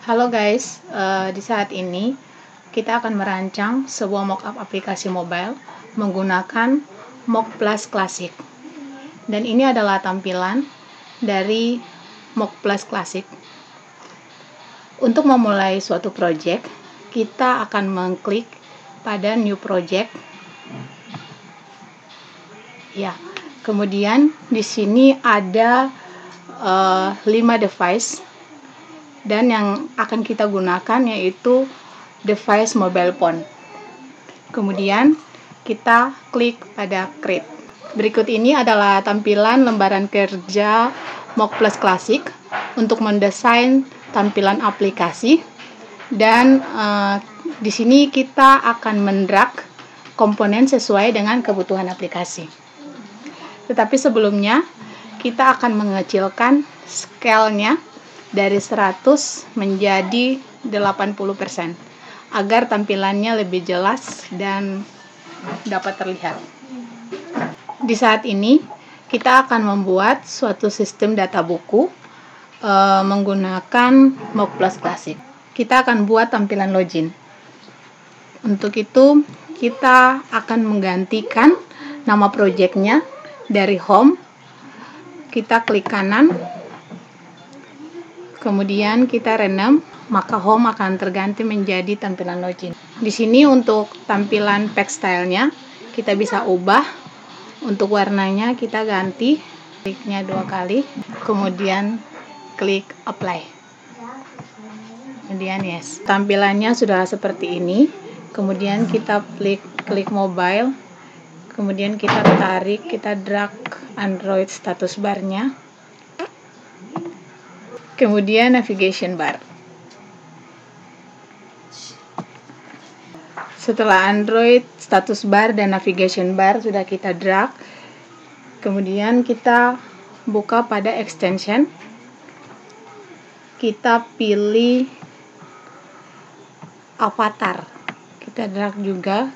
Halo guys, di saat ini kita akan merancang sebuah mockup aplikasi mobile menggunakan Mock Plus Classic. Dan ini adalah tampilan dari Mock Plus Classic. Untuk memulai suatu project, kita akan mengklik pada New Project. Ya, kemudian di sini ada 5 device. Dan yang akan kita gunakan yaitu device mobile phone. Kemudian kita klik pada create. Berikut ini adalah tampilan lembaran kerja Mock Plus Classic untuk mendesain tampilan aplikasi. Dan di sini kita akan mendrag komponen sesuai dengan kebutuhan aplikasi. Tetapi sebelumnya kita akan mengecilkan scale-nya dari 100 menjadi 80% agar tampilannya lebih jelas dan dapat terlihat. Di saat ini kita akan membuat suatu sistem data buku menggunakan Mock Plus Classic. Kita akan buat tampilan login. Untuk itu kita akan menggantikan nama projectnya dari home. Kita klik kanan, kemudian kita rename, maka home akan terganti menjadi tampilan login. Di sini untuk tampilan page style-nya kita bisa ubah. Untuk warnanya kita ganti, kliknya 2 kali, kemudian klik apply. Kemudian yes. Tampilannya sudah seperti ini. Kemudian kita klik mobile. Kemudian kita tarik, kita drag Android status bar-nya. Kemudian navigation bar. Setelah Android status bar dan navigation bar sudah kita drag, kemudian kita buka pada extension. Kita pilih avatar. Kita drag juga.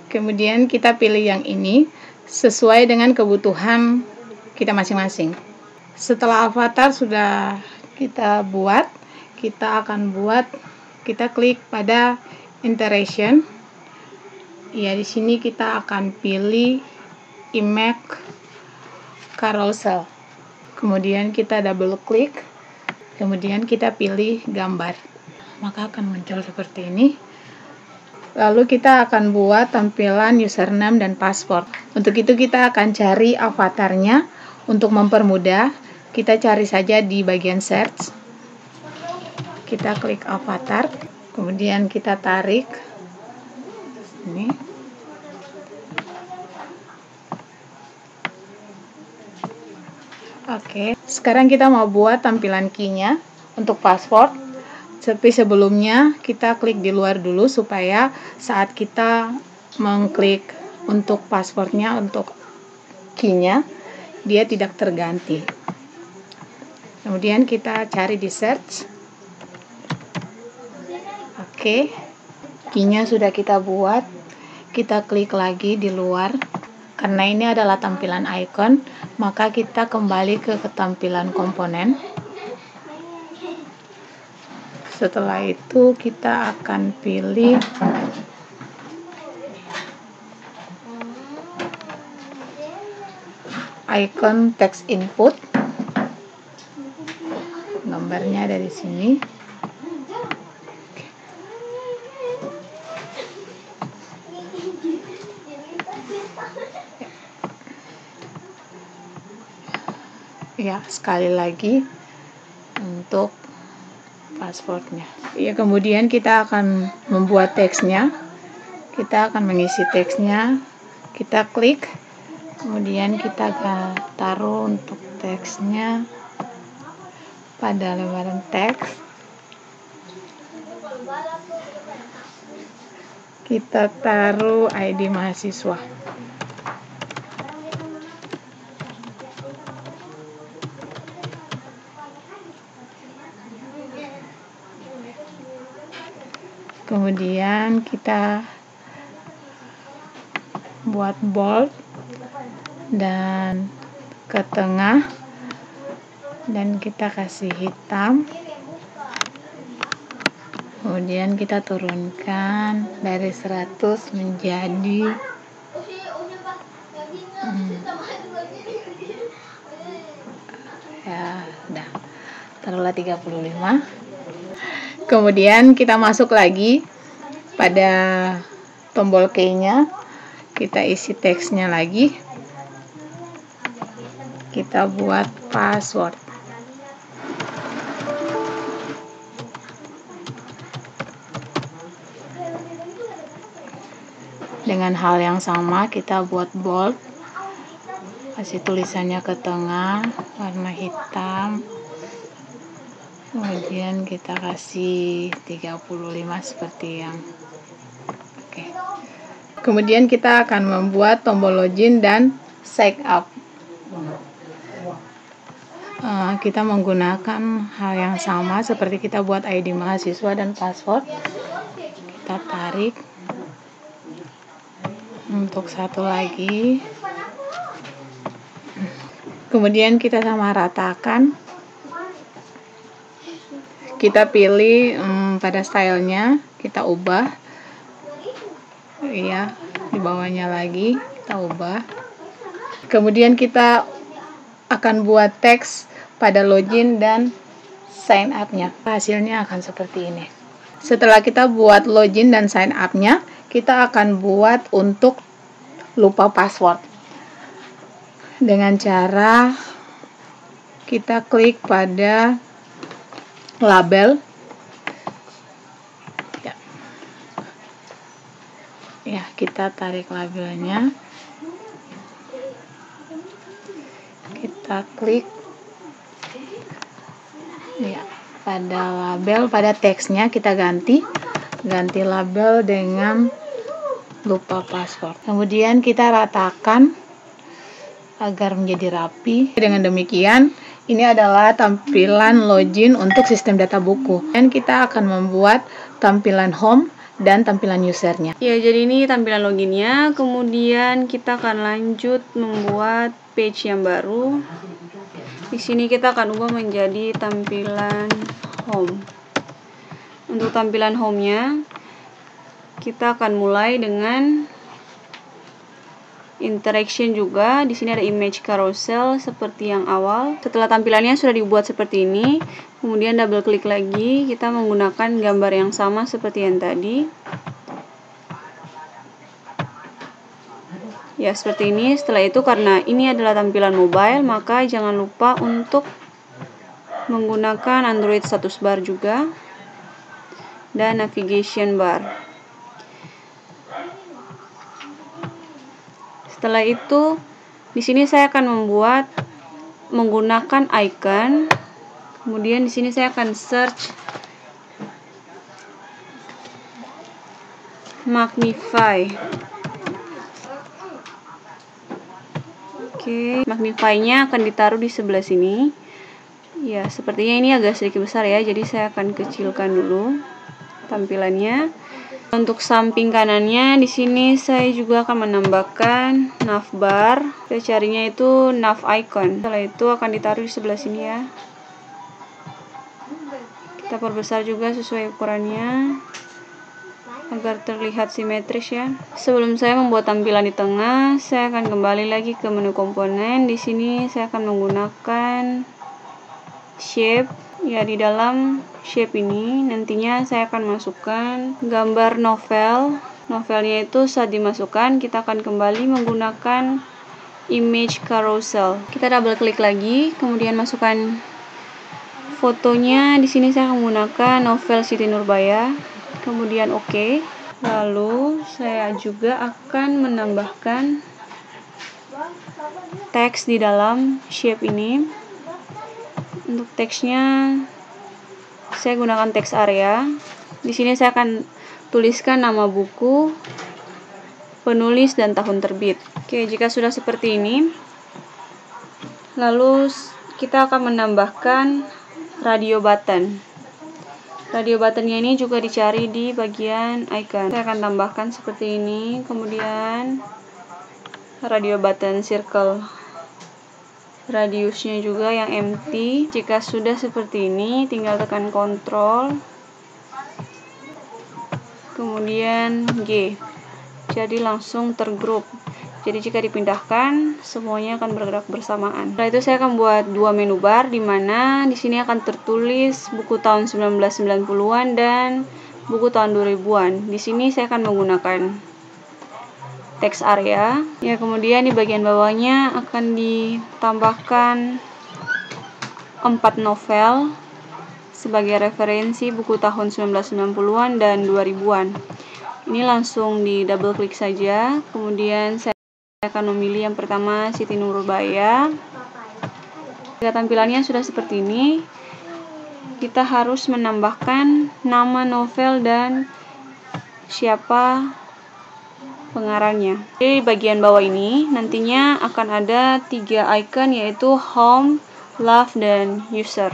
Kemudian kita pilih yang ini sesuai dengan kebutuhan kita masing-masing. Setelah avatar sudah kita buat, kita klik pada interaction. Ya, di sini kita akan pilih image carousel. Kemudian kita double klik, kemudian kita pilih gambar. Maka akan muncul seperti ini. Lalu kita akan buat tampilan username dan password. Untuk itu kita akan cari avatarnya. Untuk mempermudah, kita cari saja di bagian search. Kita klik avatar, kemudian kita tarik ini. Oke, sekarang kita mau buat tampilan key-nya untuk password. Seperti sebelumnya, kita klik di luar dulu supaya saat kita mengklik untuk passwordnya, untuk key-nya, dia tidak terganti. Kemudian kita cari di search. Oke, key-nya sudah kita buat. Kita klik lagi di luar. Karena ini adalah tampilan icon, maka kita kembali ke tampilan komponen. Setelah itu kita akan pilih icon text input. Gambarnya dari sini. Ya, sekali lagi untuk passwordnya. Ya, kemudian kita akan membuat teksnya. Kita akan mengisi teksnya. Kita klik, kemudian kita taruh untuk teksnya pada lembaran teks. Kita taruh ID mahasiswa. Kemudian kita buat bold dan ke tengah dan kita kasih hitam. Kemudian kita turunkan dari 100 menjadi ya udah, taruhlah 35. Kemudian kita masuk lagi pada tombol key-nya, kita isi teksnya lagi, kita buat password. Dengan hal yang sama kita buat bold, kasih tulisannya ke tengah warna hitam, kemudian kita kasih 35 seperti yang oke. Kemudian kita akan membuat tombol login dan sign up. Kita menggunakan hal yang sama seperti kita buat ID mahasiswa dan password. Kita tarik untuk satu lagi, kemudian kita sama ratakan, kita pilih pada stylenya, kita ubah ya, di bawahnya lagi kita ubah. Kemudian kita akan buat teks pada login dan sign up-nya. Hasilnya akan seperti ini. Setelah kita buat login dan sign up-nya, kita akan buat untuk lupa password dengan cara kita klik pada label ya, kita tarik labelnya, kita klik ya pada label, pada teksnya kita ganti label dengan lupa password. Kemudian kita ratakan agar menjadi rapi. Dengan demikian, ini adalah tampilan login untuk sistem data buku. Dan kita akan membuat tampilan home dan tampilan usernya. Ya, jadi ini tampilan loginnya. Kemudian kita akan lanjut membuat page yang baru. Di sini kita akan ubah menjadi tampilan home. Untuk tampilan home-nya, kita akan mulai dengan interaction juga. Di sini ada image carousel seperti yang awal. Setelah tampilannya sudah dibuat seperti ini, kemudian double klik lagi, kita menggunakan gambar yang sama seperti yang tadi. Ya, seperti ini. Setelah itu, karena ini adalah tampilan mobile, maka jangan lupa untuk menggunakan Android status bar juga dan navigation bar. Setelah itu, di sini saya akan menggunakan icon. Kemudian di sini saya akan search magnify. Oke, magnify-nya akan ditaruh di sebelah sini. Ya, sepertinya ini agak sedikit besar ya, jadi saya akan kecilkan dulu tampilannya. Untuk samping kanannya, di sini saya juga akan menambahkan navbar. Saya carinya itu nav icon. Setelah itu akan ditaruh di sebelah sini ya. Kita perbesar juga sesuai ukurannya agar terlihat simetris ya. Sebelum saya membuat tampilan di tengah, saya akan kembali lagi ke menu komponen. Di sini saya akan menggunakan shape. Ya, di dalam shape ini nantinya saya akan masukkan gambar novel. Novelnya itu saat dimasukkan kita akan kembali menggunakan image carousel. Kita double klik lagi, kemudian masukkan fotonya. Di sini saya menggunakan novel Siti Nurbaya. Kemudian oke. Lalu saya juga akan menambahkan teks di dalam shape ini. Untuk teksnya saya gunakan teks area. Di sini saya akan tuliskan nama buku, penulis, dan tahun terbit. Oke, jika sudah seperti ini, lalu kita akan menambahkan radio button. Radio buttonnya ini juga dicari di bagian icon. Saya akan tambahkan seperti ini, kemudian radio button circle. radiusnya juga yang empty. Jika sudah seperti ini, tinggal tekan Ctrl, kemudian G. Jadi langsung tergroup. Jadi jika dipindahkan, semuanya akan bergerak bersamaan. Setelah itu saya akan buat dua menu bar, di mana di sini akan tertulis buku tahun 1990-an dan buku tahun 2000-an. Di sini saya akan menggunakan text area. Ya, kemudian di bagian bawahnya akan ditambahkan 4 novel sebagai referensi buku tahun 1990-an dan 2000-an. Ini langsung di double klik saja. Kemudian saya akan memilih yang pertama, Siti Nurbaya. Jika tampilannya sudah seperti ini, kita harus menambahkan nama novel dan siapa pengarangnya. Di bagian bawah ini nantinya akan ada 3 icon, yaitu Home, Love, dan User.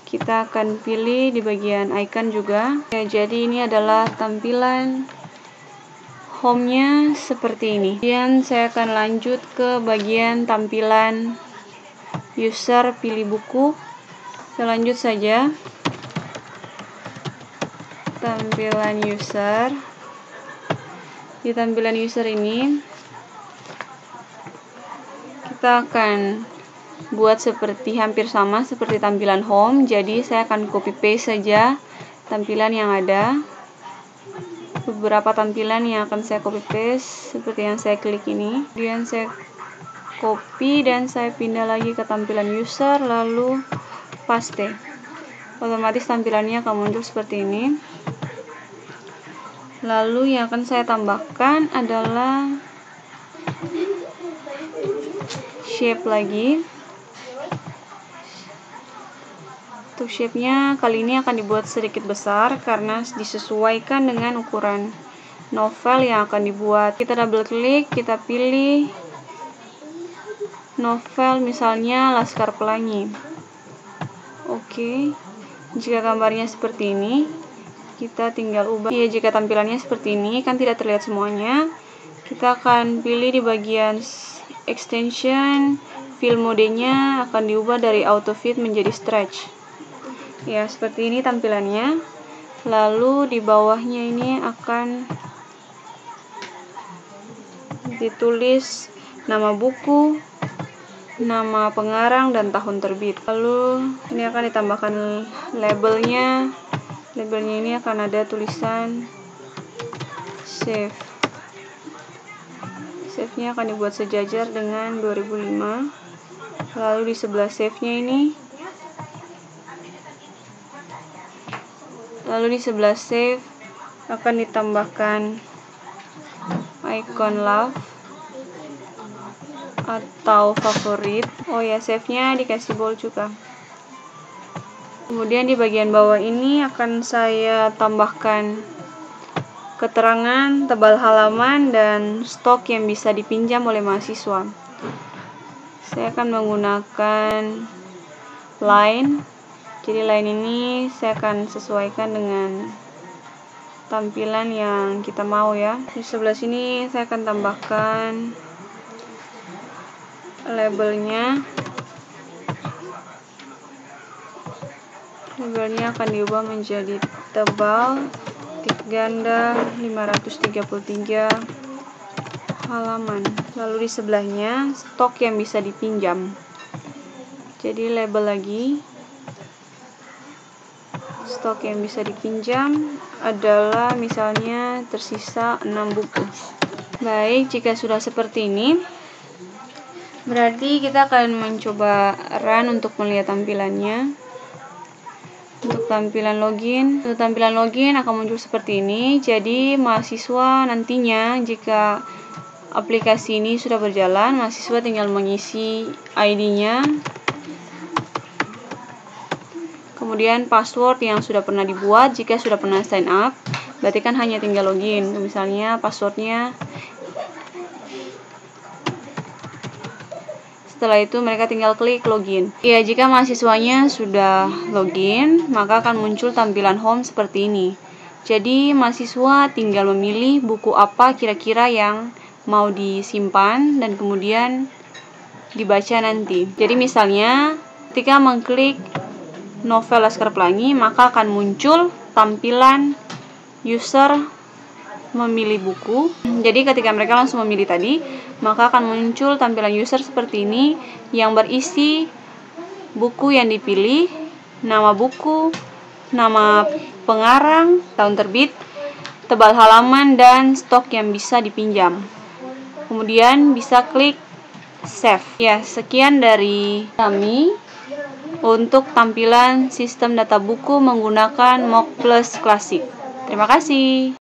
Kita akan pilih di bagian icon juga. Ya, jadi ini adalah tampilan home-nya seperti ini. Kemudian saya akan lanjut ke bagian tampilan user, pilih buku. Saya lanjut saja. Tampilan user. Di tampilan user ini kita akan buat seperti hampir sama seperti tampilan home. Jadi saya akan copy paste saja tampilan yang ada. Beberapa tampilan yang akan saya copy paste seperti yang saya klik ini. Kemudian saya copy dan saya pindah lagi ke tampilan user, lalu paste. Otomatis tampilannya akan muncul seperti ini. Lalu yang akan saya tambahkan adalah shape lagi. Untuk shape-nya kali ini akan dibuat sedikit besar karena disesuaikan dengan ukuran novel yang akan dibuat. Kita double klik, kita pilih novel misalnya Laskar Pelangi. Oke. Jika gambarnya seperti ini, kita tinggal ubah. Ya, jika tampilannya seperti ini kan tidak terlihat semuanya. Kita akan pilih di bagian extension, fill modenya akan diubah dari auto fit menjadi stretch. Ya, seperti ini tampilannya. Lalu di bawahnya ini akan ditulis nama buku, nama pengarang, dan tahun terbit. Lalu ini akan ditambahkan labelnya. Labelnya ini akan ada tulisan save. Save-nya akan dibuat sejajar dengan 2005. Lalu di sebelah save-nya ini, lalu di sebelah save akan ditambahkan icon love atau favorit. Oh ya, save-nya dikasih bold juga. Kemudian di bagian bawah ini akan saya tambahkan keterangan tebal halaman dan stok yang bisa dipinjam oleh mahasiswa. Saya akan menggunakan line. Jadi line ini saya akan sesuaikan dengan tampilan yang kita mau ya. Di sebelah sini saya akan tambahkan labelnya. Labelnya akan diubah menjadi tebal, tik ganda 533 halaman. Lalu di sebelahnya stok yang bisa dipinjam. Jadi label lagi. Stok yang bisa dipinjam adalah misalnya tersisa 6 buku. Baik, jika sudah seperti ini, berarti kita akan mencoba run untuk melihat tampilannya. Untuk tampilan login akan muncul seperti ini. Jadi mahasiswa nantinya jika aplikasi ini sudah berjalan, mahasiswa tinggal mengisi ID-nya. Kemudian password yang sudah pernah dibuat. Jika sudah pernah sign up, berarti kan hanya tinggal login. Misalnya passwordnya. Setelah itu mereka tinggal klik login. Ya, jika mahasiswanya sudah login, maka akan muncul tampilan home seperti ini. Jadi mahasiswa tinggal memilih buku apa kira-kira yang mau disimpan dan kemudian dibaca nanti. Jadi misalnya ketika mengklik novel Laskar Pelangi, maka akan muncul tampilan user memilih buku. Jadi ketika mereka langsung memilih tadi, maka akan muncul tampilan user seperti ini yang berisi buku yang dipilih, nama buku, nama pengarang, tahun terbit, tebal halaman, dan stok yang bisa dipinjam. Kemudian bisa klik save. Ya, sekian dari kami untuk tampilan sistem data buku menggunakan Mock Plus Classic. Terima kasih.